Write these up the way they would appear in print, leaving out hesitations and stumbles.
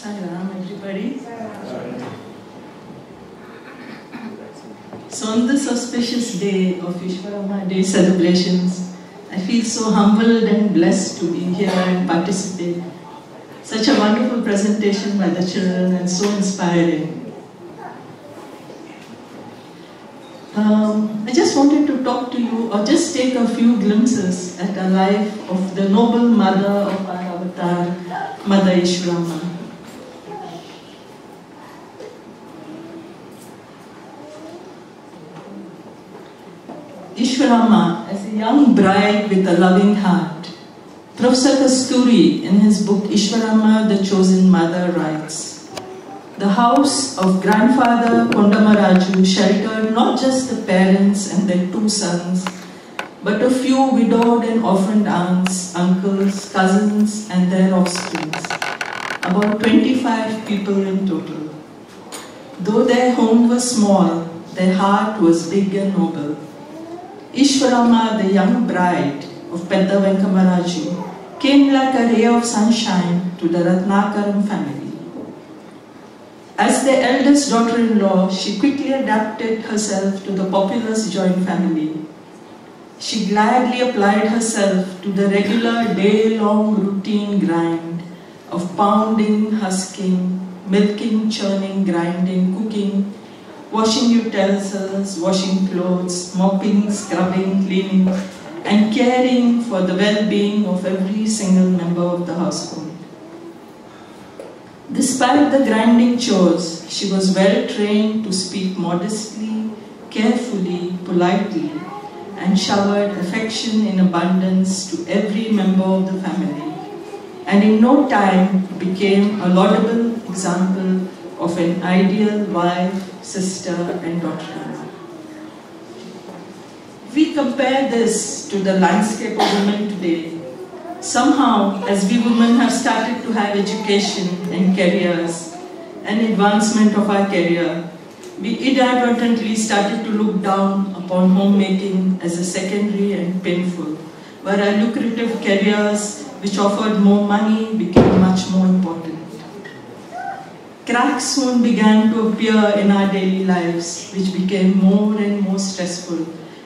Salam, everybody. So on this auspicious day of Easwaramma Day celebrations, I feel so humbled and blessed to be here and participate. Such a wonderful presentation by the children and so inspiring. I just wanted to talk to you or just take a few glimpses at the life of the noble mother of our avatar, Mother Easwaramma. Easwaramma, as a young bride with a loving heart, Professor Kasturi, in his book Easwaramma, the Chosen Mother, writes, "The house of grandfather Kondamaraju sheltered not just the parents and their 2 sons, but a few widowed and orphaned aunts, uncles, cousins, and their offspring, about 25 people in total. Though their home was small, their heart was big and noble. Easwaramma, the young bride of Pedda Venkamaraju, came like a ray of sunshine to the Ratnakaram family. As the eldest daughter-in-law, she quickly adapted herself to the populous joint family. She gladly applied herself to the regular day-long routine grind of pounding, husking, milking, churning, grinding, cooking, washing utensils, washing clothes, mopping, scrubbing, cleaning, and caring for the well-being of every single member of the household. Despite the grinding chores, she was well trained to speak modestly, carefully, politely, and showered affection in abundance to every member of the family, and in no time became a laudable example of an ideal wife, sister, and daughter-in-law. If we compare this to the landscape of women today, somehow, as we women have started to have education and careers and advancement of our career, we inadvertently started to look down upon homemaking as a secondary and painful, where our lucrative careers, which offered more money, became much more important. Cracks soon began to appear in our daily lives, which became more and more stressful,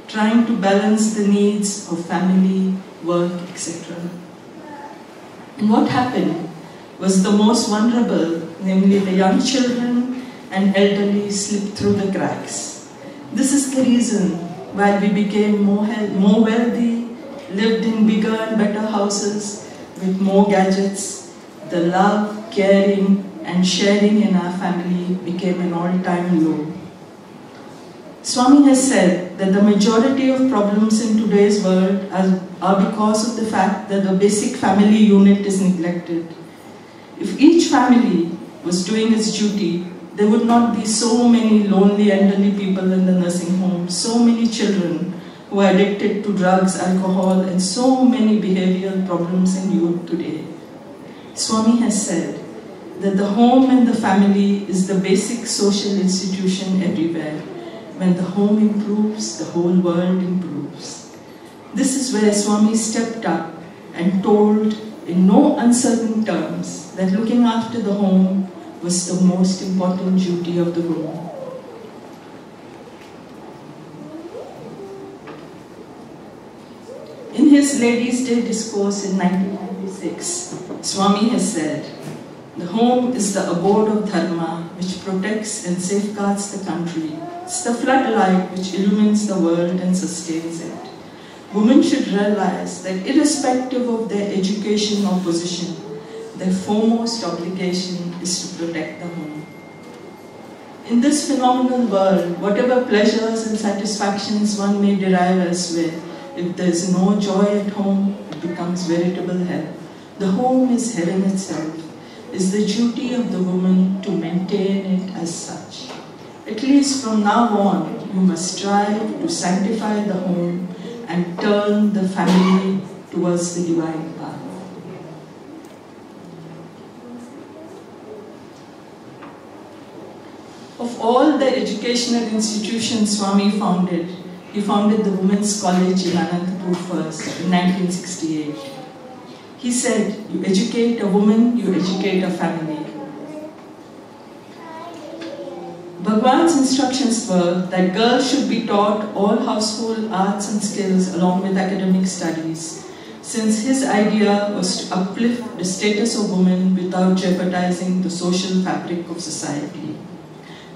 trying to balance the needs of family, work, etc. And what happened was the most vulnerable, namely the young children and elderly, slipped through the cracks. This is the reason why we became more wealthy, lived in bigger and better houses with more gadgets. The love, caring, and sharing in our family became an all-time low. Swami has said that the majority of problems in today's world are because of the fact that the basic family unit is neglected. If each family was doing its duty, there would not be so many lonely elderly people in the nursing home, so many children who are addicted to drugs, alcohol, and so many behavioral problems in youth today. Swami has said that the home and the family is the basic social institution everywhere. When the home improves, the whole world improves. This is where Swami stepped up and told in no uncertain terms that looking after the home was the most important duty of the woman. In his Ladies' Day discourse in 1996, Swami has said, "The home is the abode of dharma which protects and safeguards the country. It's the floodlight which illumines the world and sustains it. Women should realize that irrespective of their education or position, their foremost obligation is to protect the home." In this phenomenal world, whatever pleasures and satisfactions one may derive elsewhere, if there is no joy at home, it becomes veritable hell. The home is heaven itself. It's the duty of the woman to maintain it as such. At least from now on, you must strive to sanctify the home and turn the family towards the divine path. Of all the educational institutions Swami founded, he founded the Women's College in Anantapur first in 1968. He said, "You educate a woman, you educate a family." Bhagwan's instructions were that girls should be taught all household arts and skills along with academic studies, since his idea was to uplift the status of women without jeopardizing the social fabric of society.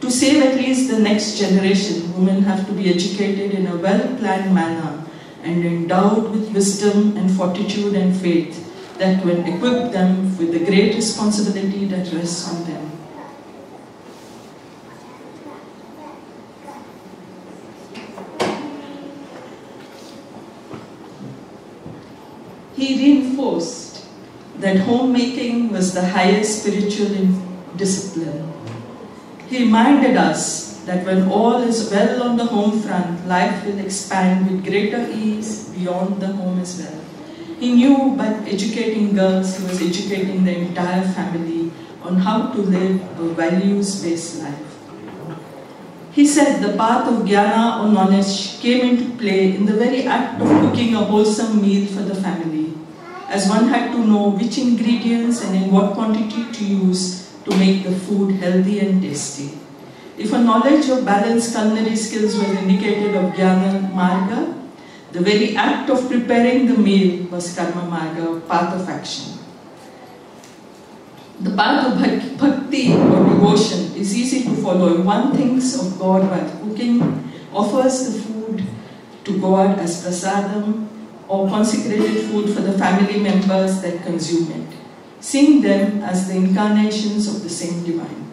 To save at least the next generation, women have to be educated in a well-planned manner and endowed with wisdom and fortitude and faith that will equip them with the great responsibility that rests on them. He reinforced that homemaking was the highest spiritual discipline. He reminded us that when all is well on the home front, life will expand with greater ease beyond the home as well. He knew by educating girls, he was educating the entire family on how to live a values-based life. He said the path of jnana or knowledge came into play in the very act of cooking a wholesome meal for the family, as one had to know which ingredients and in what quantity to use to make the food healthy and tasty. If a knowledge of balanced culinary skills was indicated of jnana marga, the very act of preparing the meal was karma marga, path of action. The path of bhakti or devotion is easy to follow. If one thinks of God while cooking, offers the food to God as prasadam or consecrated food for the family members that consume it, seeing them as the incarnations of the same divine.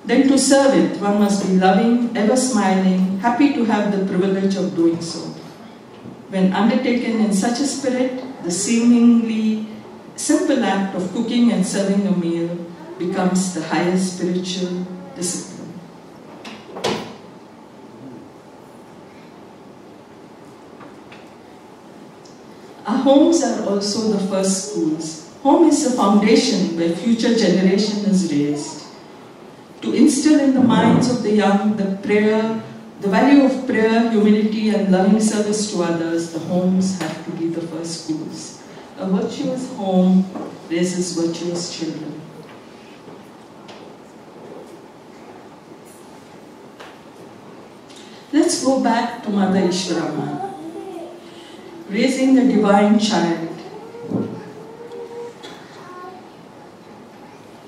Then to serve it, one must be loving, ever smiling, happy to have the privilege of doing so. When undertaken in such a spirit, the seemingly simple act of cooking and serving a meal becomes the highest spiritual discipline. Our homes are also the first schools. Home is the foundation where future generation is raised. To instill in the minds of the young the value of prayer, humility and loving service to others, the homes have to be the first schools. A virtuous home raises virtuous children. Let's go back to Mother Easwaramma, raising a divine child.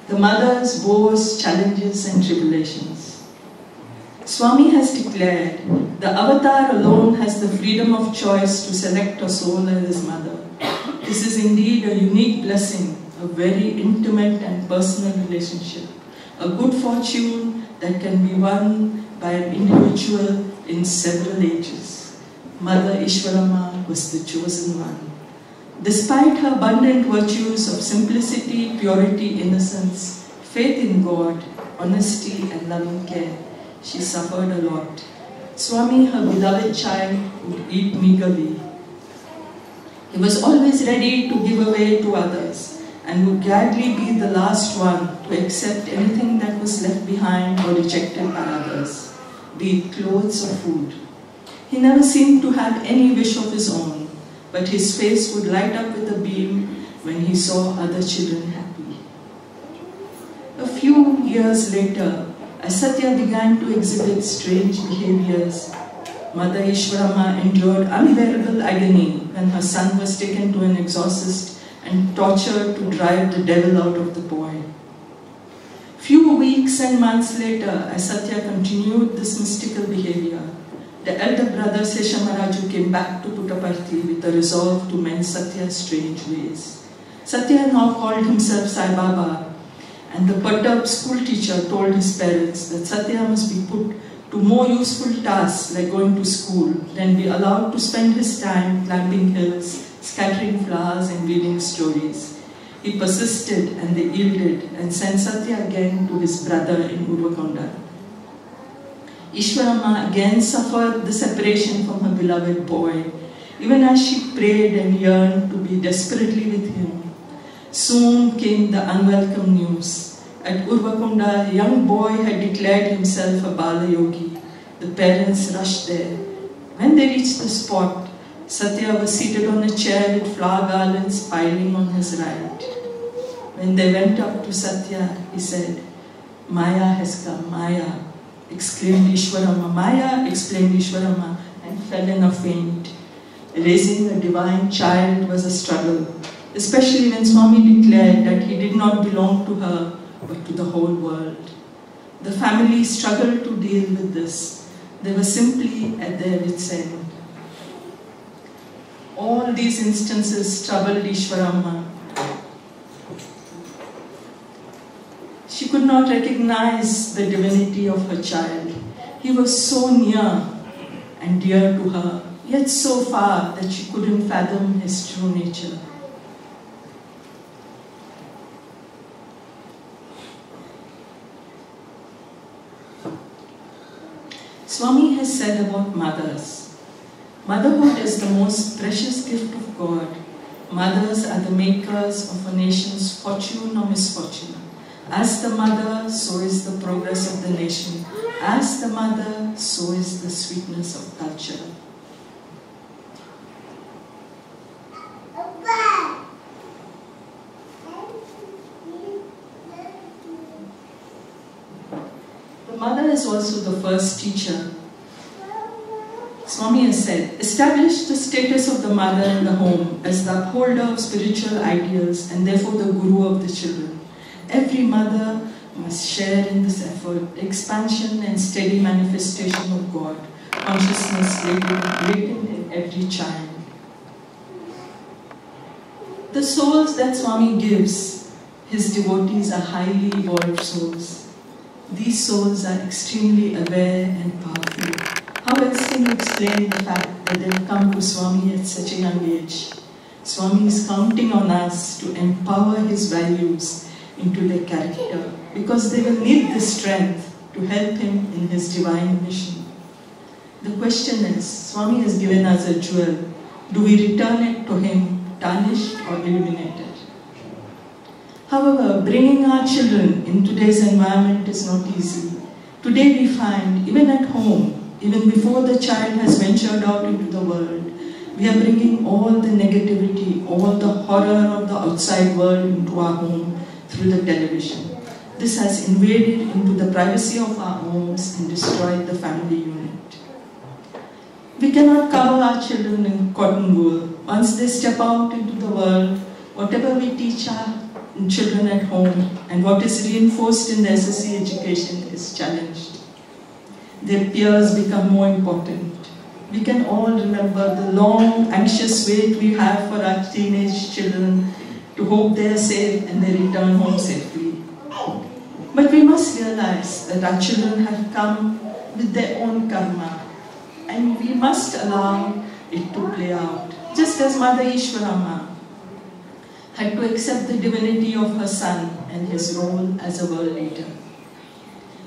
The mother's woes, challenges and tribulations. Swami has declared, the avatar alone has the freedom of choice to select a soul as his mother. This is indeed a unique blessing, a very intimate and personal relationship, a good fortune that can be won by an individual in several ages. Mother Easwaramma was the chosen one. Despite her abundant virtues of simplicity, purity, innocence, faith in God, honesty and loving care, she suffered a lot. Swami, her beloved child, would eat meagerly. He was always ready to give away to others and would gladly be the last one to accept anything that was left behind or rejected by others, be it clothes or food. He never seemed to have any wish of his own, but his face would light up with a beam when he saw other children happy. A few years later, as Sathya began to exhibit strange behaviors, Mother Easwaramma endured unbearable agony when her son was taken to an exorcist and tortured to drive the devil out of the boy. Few weeks and months later, as Sathya continued this mystical behavior, the elder brother Seshamaraju came back to Puttaparthi with a resolve to mend Satya's strange ways. Sathya now called himself Sai Baba, and the perturbed school teacher told his parents that Sathya must be put to more useful tasks like going to school than be allowed to spend his time climbing hills, scattering flowers and reading stories. He persisted and they yielded and sent Sathya again to his brother in Urvakonda. Easwaramma again suffered the separation from her beloved boy, even as she prayed and yearned to be desperately with him. Soon came the unwelcome news. At Urvakonda, a young boy had declared himself a Bala Yogi. The parents rushed there. When they reached the spot, Sathya was seated on a chair with flower garlands piling on his right. When they went up to Sathya, he said, Maya has come, Maya, exclaimed Easwaramma. Maya, exclaimed Easwaramma, and fell in a faint. Raising a divine child was a struggle, especially when Swami declared that he did not belong to her, but to the whole world. The family struggled to deal with this. They were simply at their wits' end. All these instances troubled Easwaramma. She could not recognize the divinity of her child. He was so near and dear to her, yet so far that she couldn't fathom his true nature. Swami has said about mothers, motherhood is the most precious gift of God. Mothers are the makers of a nation's fortune or misfortune. As the mother, so is the progress of the nation. As the mother, so is the sweetness of culture. The mother is also the first teacher. Swami has said, establish the status of the mother in the home as the upholder of spiritual ideals and therefore the guru of the children. Every mother must share in this effort, the expansion and steady manifestation of God, consciousness latent in every child. The souls that Swami gives, his devotees are highly evolved souls. These souls are extremely aware and powerful. How else can you explain the fact that they have come to Swami at such a young age? Swami is counting on us to empower his values into their character, because they will need this strength to help him in his divine mission. The question is, Swami has given us a jewel. Do we return it to him, tarnished or illuminated? However, bringing our children in today's environment is not easy. Today we find, even at home, even before the child has ventured out into the world, we are bringing all the negativity, all the horror of the outside world into our home through the television. This has invaded into the privacy of our homes and destroyed the family unit. We cannot cover our children in cotton wool. Once they step out into the world, whatever we teach our children at home and what is reinforced in the SSC education is challenged. Their peers become more important. We can all remember the long, anxious wait we have for our teenage children to hope they are safe and they return home safely. But we must realize that our children have come with their own karma, and we must allow it to play out. Just as Mother Easwaramma had to accept the divinity of her son and his role as a world leader.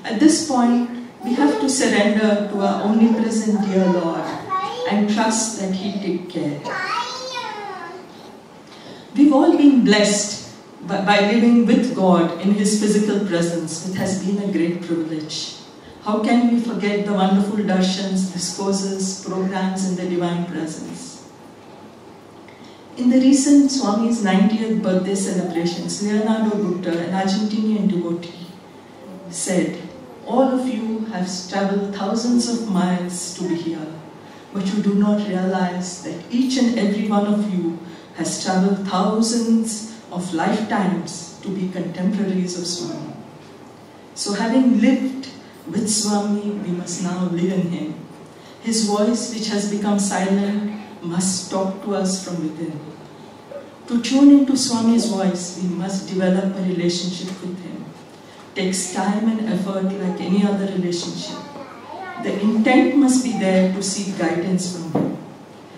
At this point, we have to surrender to our omnipresent dear Lord and trust that He takes care. We've all been blessed by living with God in His physical presence. It has been a great privilege. How can we forget the wonderful darshans, discourses, programs in the divine presence? In the recent Swami's 90th birthday celebrations, Leonardo Gupta, an Argentinian devotee, said, all of you have traveled thousands of miles to be here, but you do not realize that each and every one of you has traveled thousands of lifetimes to be contemporaries of Swami. So having lived with Swami, we must now live in Him. His voice, which has become silent, must talk to us from within. To tune into Swami's voice, we must develop a relationship with Him. It takes time and effort like any other relationship. The intent must be there to seek guidance from Him.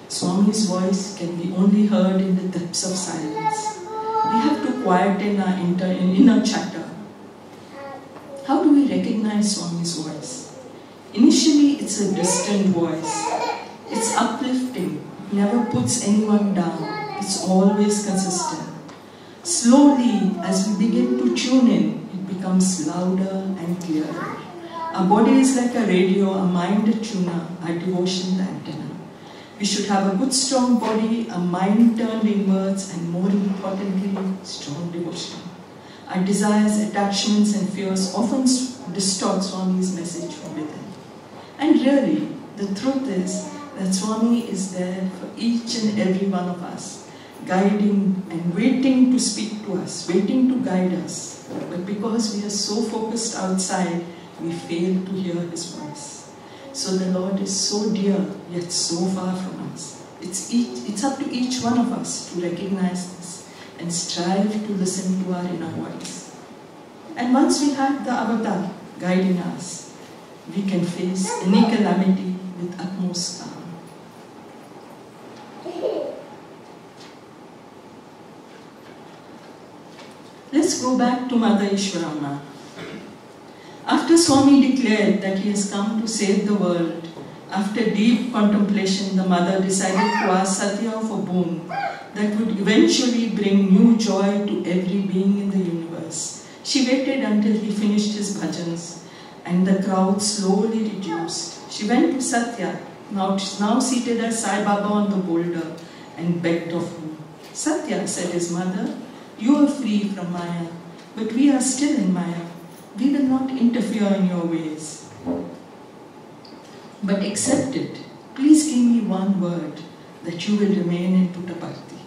Swami's voice can be only heard in the depths of silence. We have to quieten our inner chatter. How do we recognize Swami's voice? Initially, it's a distant voice. It's uplifting, never puts anyone down. It's always consistent. Slowly, as we begin to tune in, it becomes louder and clearer. Our body is like a radio, a mind a tuner, our devotion the antenna. We should have a good strong body, a mind turned inwards, and more importantly, strong devotion. Our desires, attachments and fears often distort Swami's message from within. And really, the truth is that Swami is there for each and every one of us, guiding and waiting to speak to us, waiting to guide us. But because we are so focused outside, we fail to hear His voice. So the Lord is so dear, yet so far from us. It's up to each one of us to recognize this and strive to listen to our inner voice. And once we have the avatar guiding us, we can face any calamity with utmost calm. Let's go back to Mother Easwaramma. After Swami declared that he has come to save the world, after deep contemplation, the mother decided to ask Sathya for a boon that would eventually bring new joy to every being in the universe. She waited until he finished his bhajans and the crowd slowly reduced. She went to Sathya, now seated as Sai Baba on the boulder, and begged of him. Sathya, said his mother, you are free from Maya, but we are still in Maya. We will not interfere in your ways. But accept it. Please give me one word that you will remain in Puttaparthi.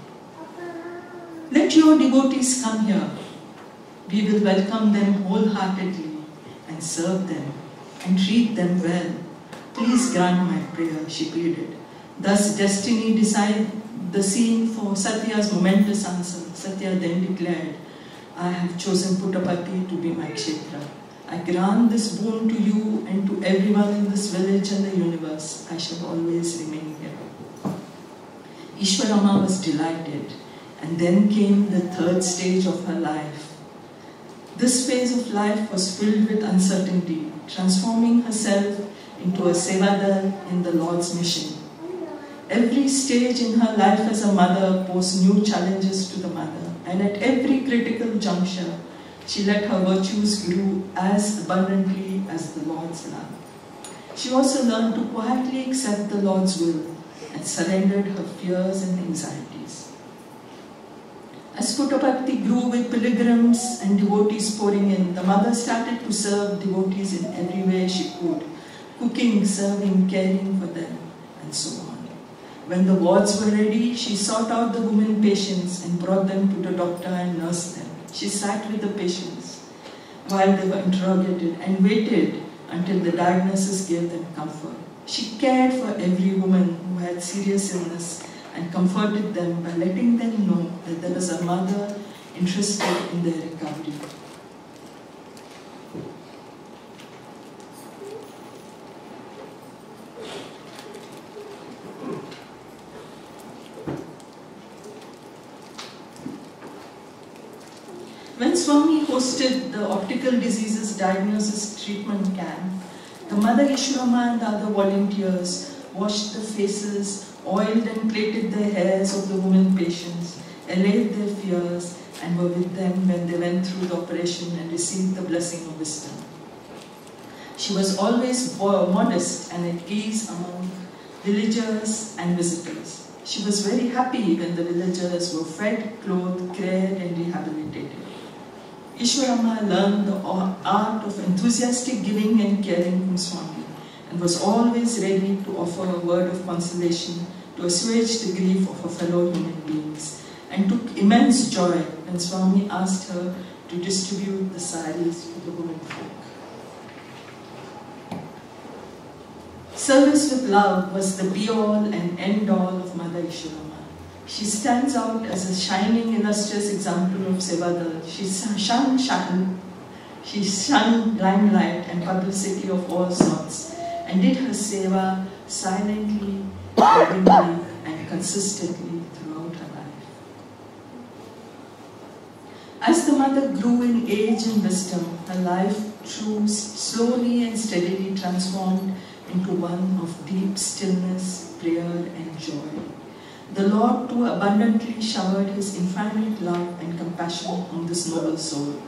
Let your devotees come here. We will welcome them wholeheartedly and serve them and treat them well. Please grant my prayer, she pleaded. Thus destiny decided the scene for Sathya's momentous answer. Sathya then declared, I have chosen Puttaparthi to be my kshetra. I grant this boon to you and to everyone in this village and the universe. I shall always remain here. Easwaramma was delighted, and then came the third stage of her life. This phase of life was filled with uncertainty, transforming herself into a sevadar in the Lord's mission. Every stage in her life as a mother posed new challenges to the mother, and at every critical juncture, she let her virtues grow as abundantly as the Lord's love. She also learned to quietly accept the Lord's will and surrendered her fears and anxieties. As Puttaparthi grew with pilgrims and devotees pouring in, the mother started to serve devotees in every way she could, cooking, serving, caring for them, and so on. When the wards were ready, she sought out the women patients and brought them to the doctor and nursed them. She sat with the patients while they were interrogated and waited until the diagnosis gave them comfort. She cared for every woman who had serious illness and comforted them by letting them know that there was a mother interested in their recovery. When Swami hosted the optical diseases diagnosis treatment camp, the Mother Easwaramma and the other volunteers washed the faces, oiled and plaited the hairs of the women patients, allayed their fears, and were with them when they went through the operation and received the blessing of wisdom. She was always modest and at ease among villagers and visitors. She was very happy when the villagers were fed, clothed, cared, and rehabilitated. Easwaramma learned the art of enthusiastic giving and caring from Swami, and was always ready to offer a word of consolation to assuage the grief of her fellow human beings, and took immense joy when Swami asked her to distribute the saris to the women folk. Service with love was the be-all and end-all of Mother Easwaramma. She stands out as a shining, illustrious example of Sevadar. She shunned limelight and publicity of all sorts, and did her seva silently, lovingly, and consistently throughout her life. As the mother grew in age and wisdom, her life slowly and steadily transformed into one of deep stillness, prayer, and joy. The Lord too abundantly showered His infinite love and compassion on this noble soul.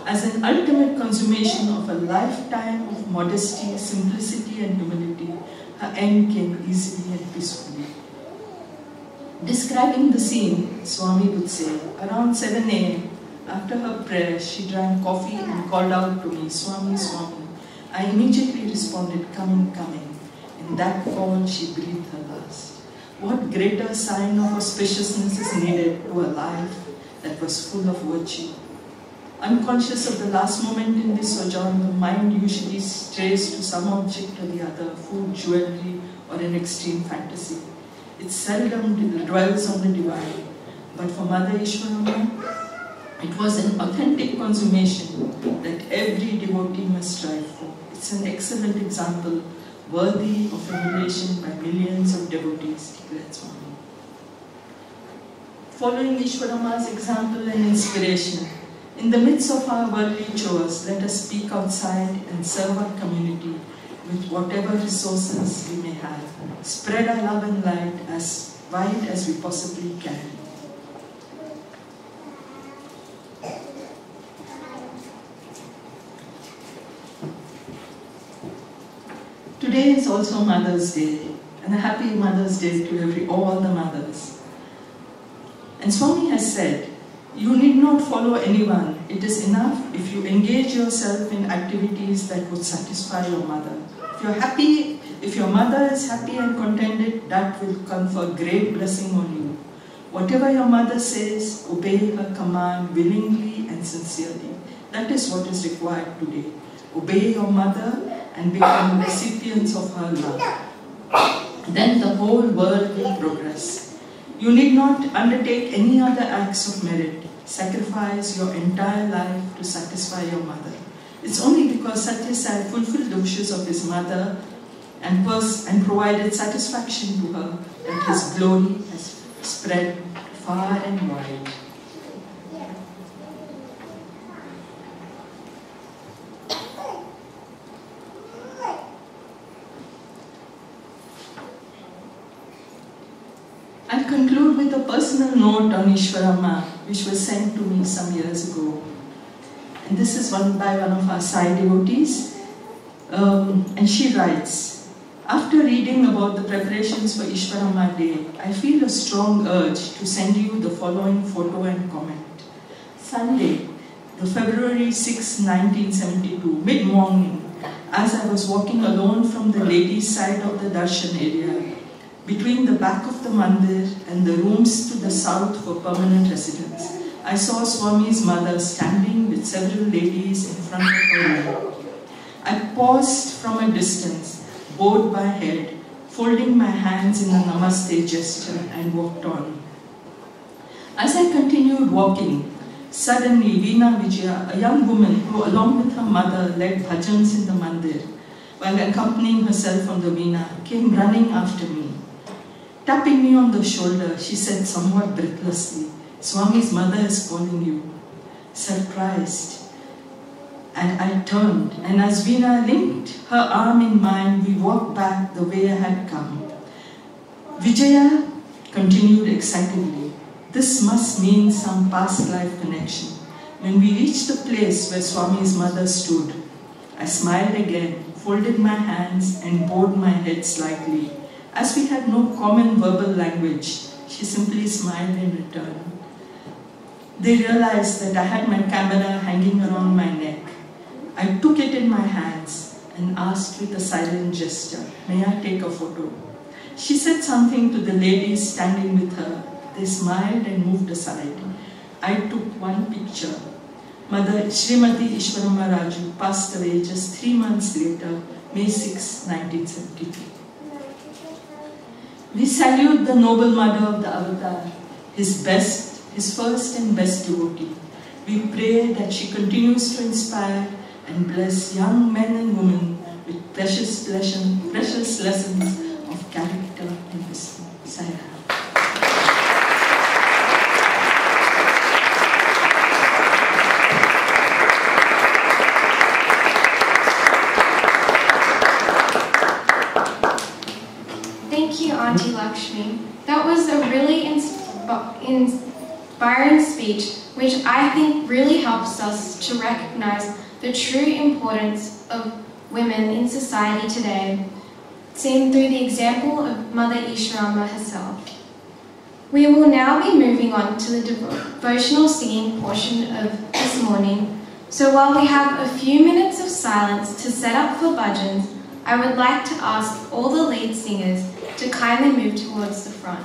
As an ultimate consummation of a lifetime of modesty, simplicity, and humility, her end came easily and peacefully. Describing the scene, Swami would say, around 7 a.m., After her prayer, she drank coffee and called out to me, "Swami, Swami." I immediately responded, "Coming, coming." In that call, she breathed her last. What greater sign of auspiciousness is needed to a life that was full of virtue? Unconscious of the last moment in this sojourn, the mind usually strays to some object or the other, food, jewelry, or an extreme fantasy. It seldom dwells on the divine. But for Mother Easwaramma, it was an authentic consummation that every devotee must strive for. It's an excellent example, worthy of emulation by millions of devotees, declared Swami. Following Easwaramma's example and inspiration, in the midst of our worldly chores, let us speak outside and serve our community with whatever resources we may have. Spread our love and light as wide as we possibly can. Today is also Mother's Day, and a happy Mother's Day to all the mothers. And Swami has said, you need not follow anyone. It is enough if you engage yourself in activities that would satisfy your mother. If you're happy, if your mother is happy and contented, that will confer great blessing on you. Whatever your mother says, obey her command willingly and sincerely. That is what is required today. Obey your mother and become recipients of her love. Then the whole world will progress. You need not undertake any other acts of merit. Sacrifice your entire life to satisfy your mother. It's only because Sathya Sai fulfilled the wishes of his mother and provided satisfaction to her that his glory has spread far and wide. I'll conclude with a personal note on Easwaramma, which was sent to me some years ago. And this is by one of our Sai devotees. And she writes, after reading about the preparations for Easwaramma Day, I feel a strong urge to send you the following photo and comment. Sunday, the February 6, 1972, mid-morning, as I was walking alone from the ladies' side of the darshan area, between the back of the mandir and the rooms to the south for permanent residents, I saw Swami's mother standing with several ladies in front of her room. I paused from a distance, bowed my head, folding my hands in a namaste gesture, and walked on. As I continued walking, suddenly Veena Vijaya, a young woman who along with her mother led bhajans in the mandir, while accompanying herself on the veena, came running after me. Tapping me on the shoulder, she said somewhat breathlessly, "Swami's mother is calling you." Surprised, and I turned, and as Veena linked her arm in mine, we walked back the way I had come. Vijaya continued excitedly, "This must mean some past life connection." When we reached the place where Swami's mother stood, I smiled again, folded my hands and bowed my head slightly. As we had no common verbal language, she simply smiled in return. They realized that I had my camera hanging around my neck. I took it in my hands and asked with a silent gesture, "May I take a photo?" She said something to the ladies standing with her. They smiled and moved aside. I took one picture. Mother Srimati Easwaramma Raju passed away just 3 months later, May 6, 1972. We salute the noble mother of the avatar, his first and best devotee. We pray that she continues to inspire and bless young men and women with precious lessons of character and wisdom. Sai. Thank you, Aunty Lakshmi. That was a really inspiring speech, which I think really helps us to recognize the true importance of women in society today, seen through the example of Mother Easwaramma herself. We will now be moving on to the devotional singing portion of this morning. So while we have a few minutes of silence to set up for bhajans, I would like to ask all the lead singers to kindly move towards the front.